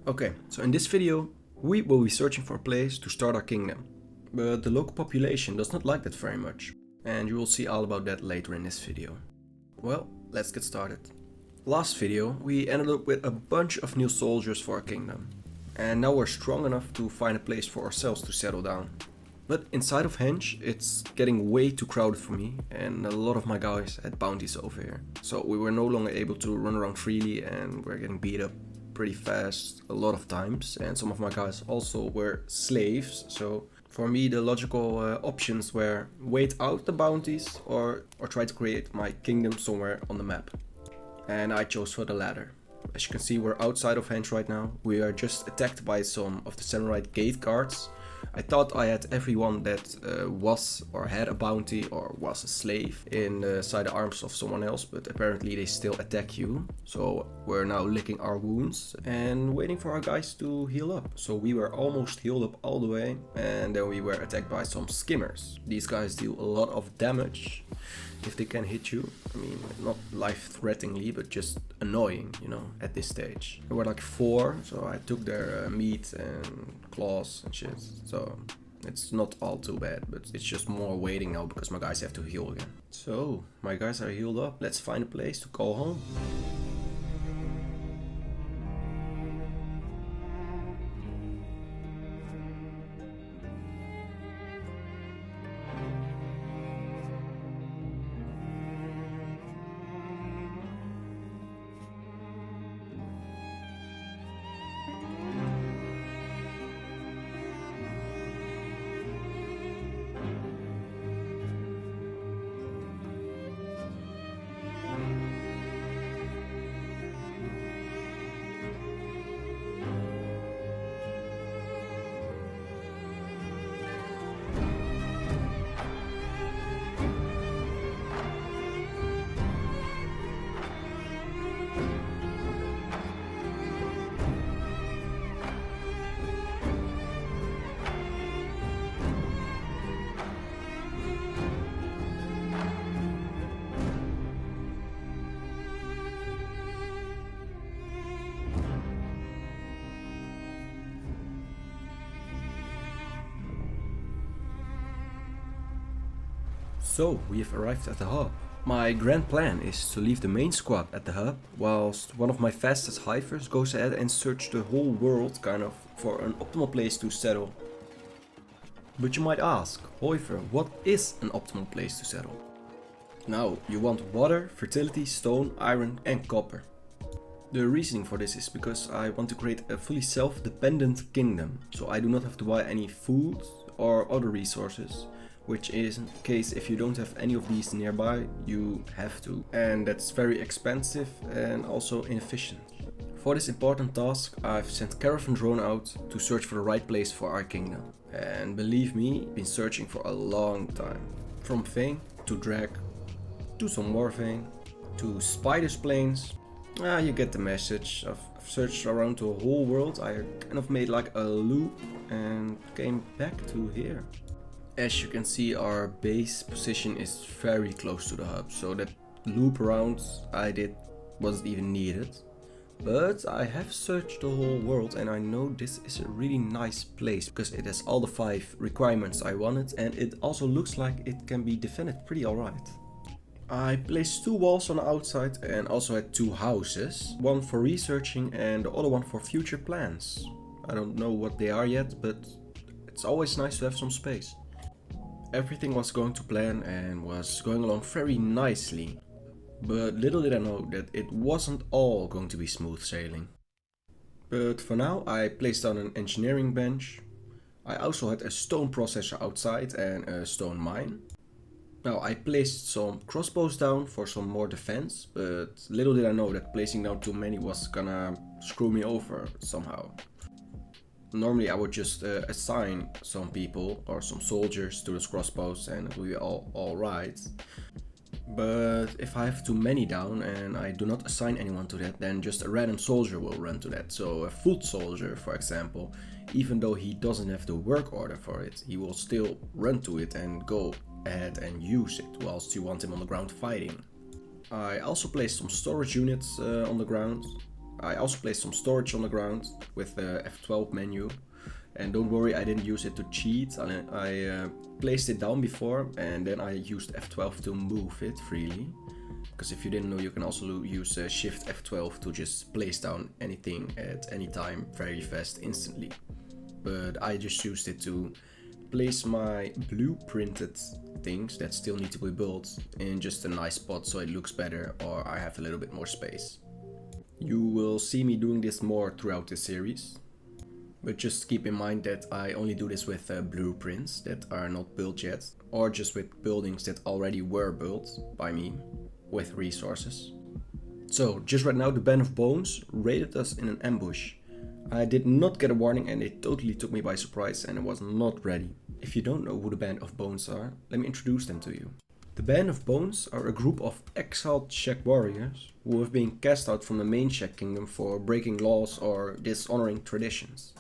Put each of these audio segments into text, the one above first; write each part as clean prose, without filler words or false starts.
Okay, so in this video we will be searching for a place to start our kingdom. But the local population does not like that very much. And you will see all about that later in this video. Well, let's get started. Last video we ended up with a bunch of new soldiers for our kingdom. And now we're strong enough to find a place for ourselves to settle down. But inside of Hench it's getting way too crowded for me and a lot of my guys had bounties over here. So we were no longer able to run around freely and we're getting beat up pretty fast a lot of times, and some of my guys also were slaves, so for me the logical options were wait out the bounties or try to create my kingdom somewhere on the map. And I chose for the latter. As you can see, we're outside of Hench right now. We are just attacked by some of the samurai gate guards. I thought I had everyone that was or had a bounty or was a slave inside the arms of someone else, but apparently they still attack you. So we're now licking our wounds and waiting for our guys to heal up. So we were almost healed up all the way, and then we were attacked by some skimmers. These guys deal a lot of damage if they can hit you. I mean, not life-threateningly, but just annoying, you know, at this stage. There were like 4, so I took their meat and claws and shit. So it's not all too bad, but it's just more waiting now because my guys have to heal again. So my guys are healed up. Let's find a place to call home. So, we have arrived at the hub. My grand plan is to leave the main squad at the hub, whilst one of my fastest hivers goes ahead and search the whole world kind of for an optimal place to settle. But you might ask, Hoiver, what is an optimal place to settle? Now, you want water, fertility, stone, iron and copper. The reasoning for this is because I want to create a fully self-dependent kingdom, so I do not have to buy any food or other resources. Which is in case if you don't have any of these nearby, you have to. And that's very expensive and also inefficient. For this important task, I've sent Caravan Drone out to search for the right place for our kingdom. And believe me, been searching for a long time. From Veen to Drag, to some more Veen, to Spider's Plains. You get the message. I've searched around the whole world. I kind of made like a loop and came back to here. As you can see, our base position is very close to the hub, so that loop around I did wasn't even needed. But I have searched the whole world and I know this is a really nice place because it has all the 5 requirements I wanted, and it also looks like it can be defended pretty alright. I placed 2 walls on the outside and also had 2 houses, one for researching and the other one for future plans. I don't know what they are yet, but it's always nice to have some space. Everything was going to plan and was going along very nicely, but little did I know that it wasn't all going to be smooth sailing. But for now I placed down an engineering bench. I also had a stone processor outside and a stone mine. Now I placed some crossbows down for some more defense, but little did I know that placing down too many was gonna screw me over somehow. Normally I would just assign some people or some soldiers to those crossbows and it will be all right. But if I have too many down and I do not assign anyone to that, then just a random soldier will run to that. So a foot soldier, for example, even though he doesn't have the work order for it, he will still run to it and go ahead and use it whilst you want him on the ground fighting. I also placed some storage units on the ground. I also placed some storage on the ground with the F12 menu. And don't worry, I didn't use it to cheat. I placed it down before and then I used F12 to move it freely. Because if you didn't know, you can also use Shift F12 to just place down anything at any time very fast instantly. But I just used it to place my blueprinted things that still need to be built in just a nice spot so it looks better, or I have a little bit more space. You will see me doing this more throughout this series. But just keep in mind that I only do this with blueprints that are not built yet, or just with buildings that already were built by me with resources. So just right now the Band of Bones raided us in an ambush. I did not get a warning and it totally took me by surprise and I was not ready. If you don't know who the Band of Bones are, let me introduce them to you. The Band of Bones are a group of exiled Shek warriors who have been cast out from the main Shek kingdom for breaking laws or dishonoring traditions.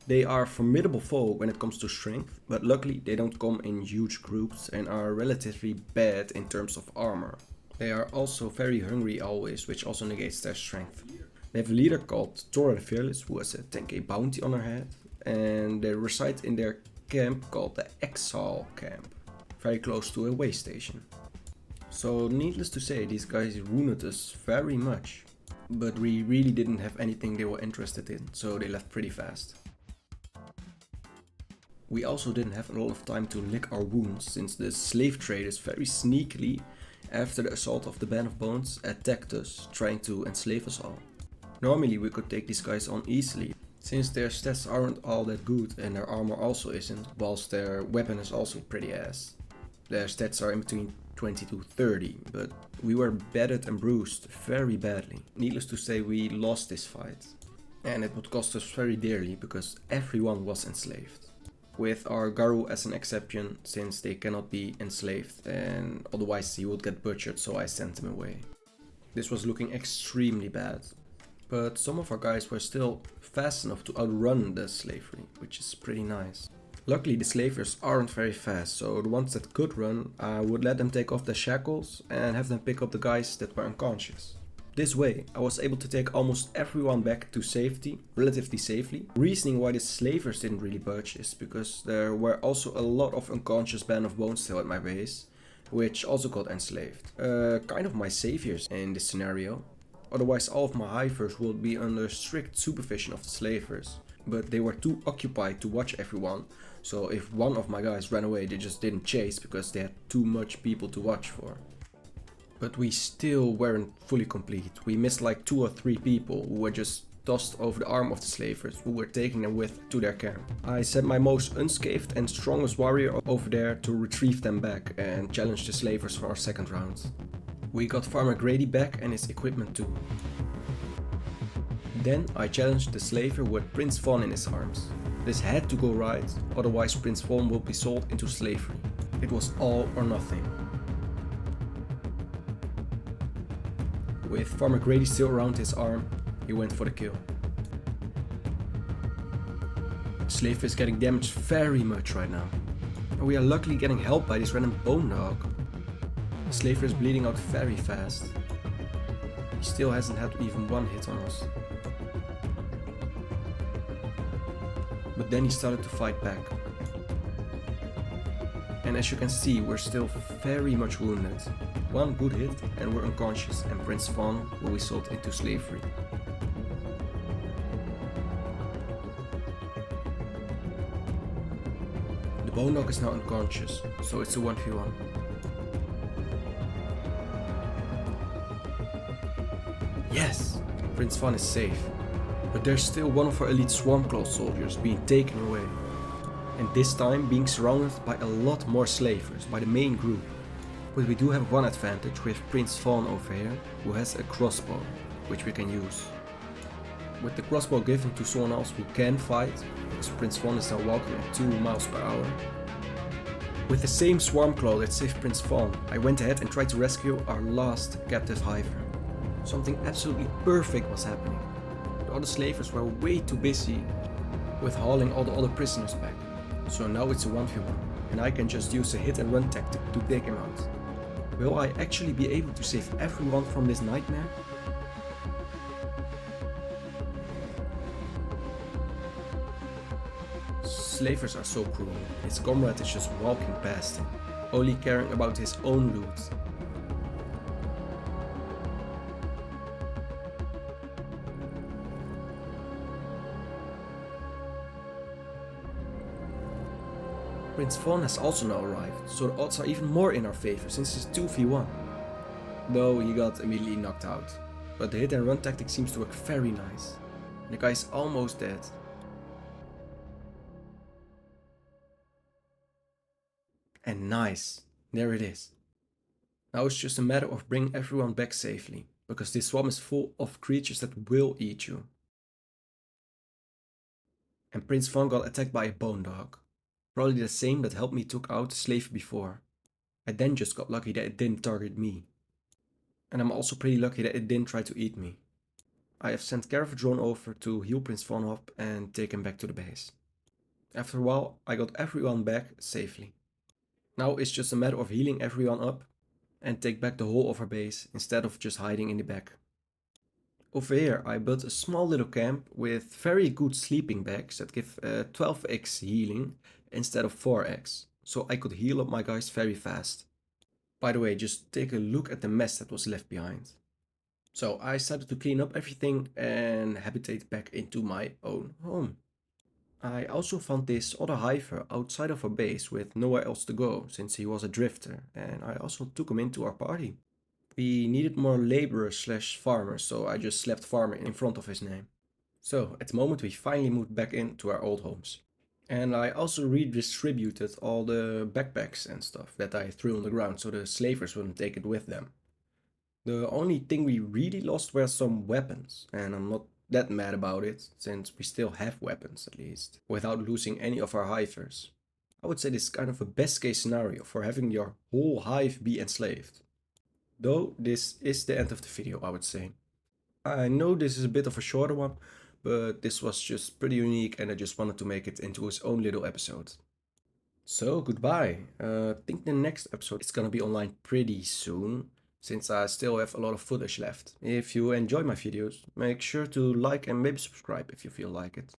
They are a formidable foe when it comes to strength, but luckily they don't come in huge groups and are relatively bad in terms of armor. They are also very hungry always, which also negates their strength. They have a leader called Tora the Fearless who has a 10k bounty on her head, and they reside in their camp called the Exile Camp, very close to a way station. So needless to say, these guys wounded us very much, but we really didn't have anything they were interested in, so they left pretty fast. We also didn't have a lot of time to lick our wounds since the slave traders very sneakily, after the assault of the Band of Bones, attacked us, trying to enslave us all. Normally we could take these guys on easily, since their stats aren't all that good and their armor also isn't, whilst their weapon is also pretty ass. Their stats are in between 20 to 30, but we were battered and bruised very badly. Needless to say, we lost this fight. And it would cost us very dearly because everyone was enslaved. With our Garu as an exception, since they cannot be enslaved and otherwise he would get butchered, so I sent him away. This was looking extremely bad, but some of our guys were still fast enough to outrun the slavery, which is pretty nice. Luckily the slavers aren't very fast, so the ones that could run, I would let them take off their shackles and have them pick up the guys that were unconscious. This way, I was able to take almost everyone back to safety, relatively safely. Reasoning why the slavers didn't really budge is because there were also a lot of unconscious Band of Bones still at my base, which also got enslaved. Kind of my saviors in this scenario. Otherwise all of my hivers would be under strict supervision of the slavers, but they were too occupied to watch everyone, so if one of my guys ran away they just didn't chase because they had too much people to watch for. But we still weren't fully complete. We missed like 2 or 3 people who were just tossed over the arm of the slavers who were taking them with to their camp. I sent my most unscathed and strongest warrior over there to retrieve them back and challenge the slavers for our second round. We got Farmer Grady back and his equipment too. Then I challenged the slaver who had Prince Fawn in his arms. This had to go right, otherwise Prince Fawn would be sold into slavery. It was all or nothing. With Farmer Grady still around his arm, he went for the kill. The slaver is getting damaged very much right now. And we are luckily getting help by this random bone dog. The slaver is bleeding out very fast. He still hasn't had even one hit on us. But then he started to fight back. And as you can see, we're still very much wounded. One good hit and we're unconscious, and Prince Fawn will be sold into slavery. The bone dog is now unconscious, so it's a 1v1. Yes! Prince Fawn is safe. But there's still one of our elite Swarmclaw soldiers being taken away. And this time being surrounded by a lot more slavers, by the main group. But we do have one advantage with Prince Fawn over here, who has a crossbow, which we can use. With the crossbow given to someone else who can fight, because Prince Fawn is now walking at 2 miles per hour. With the same Swarmclaw that saved Prince Fawn, I went ahead and tried to rescue our last captive hiver. Something absolutely perfect was happening. The other slavers were way too busy with hauling all the other prisoners back. So now it's a 1v1, and I can just use a hit and run tactic to take him out. Will I actually be able to save everyone from this nightmare? slavers are so cruel. His comrade is just walking past him, only caring about his own loot. Prince Fawn has also now arrived, so the odds are even more in our favor since it's 2v1. Though he got immediately knocked out. But the hit and run tactic seems to work very nice. The guy is almost dead. And nice, there it is. Now it's just a matter of bringing everyone back safely, because this swamp is full of creatures that will eat you. And Prince Fawn got attacked by a bone dog. Probably the same that helped me took out the slave before. I then just got lucky that it didn't target me. And I'm also pretty lucky that it didn't try to eat me. I have sent care of a drone over to heal Prince Fawn up and take him back to the base. After a while, I got everyone back safely. Now it's just a matter of healing everyone up and take back the whole of our base instead of just hiding in the back. Over here I built a small little camp with very good sleeping bags that give 12x healing instead of 4x, so I could heal up my guys very fast. By the way, just take a look at the mess that was left behind. So I started to clean up everything and habitate back into my own home. I also found this other hiver outside of our base with nowhere else to go since he was a drifter, and I also took him into our party. We needed more laborers slash farmers, so I just slapped farmer in front of his name. So at the moment we finally moved back into our old homes. And I also redistributed all the backpacks and stuff that I threw on the ground so the slavers wouldn't take it with them. The only thing we really lost were some weapons, and I'm not that mad about it, since we still have weapons at least, without losing any of our hivers. I would say this is kind of a best case scenario for having your whole hive be enslaved. Though this is the end of the video, I would say. I know this is a bit of a shorter one, but this was just pretty unique and I just wanted to make it into its own little episode. So goodbye. I think the next episode is gonna be online pretty soon, since I still have a lot of footage left. If you enjoy my videos, make sure to like and maybe subscribe if you feel like it.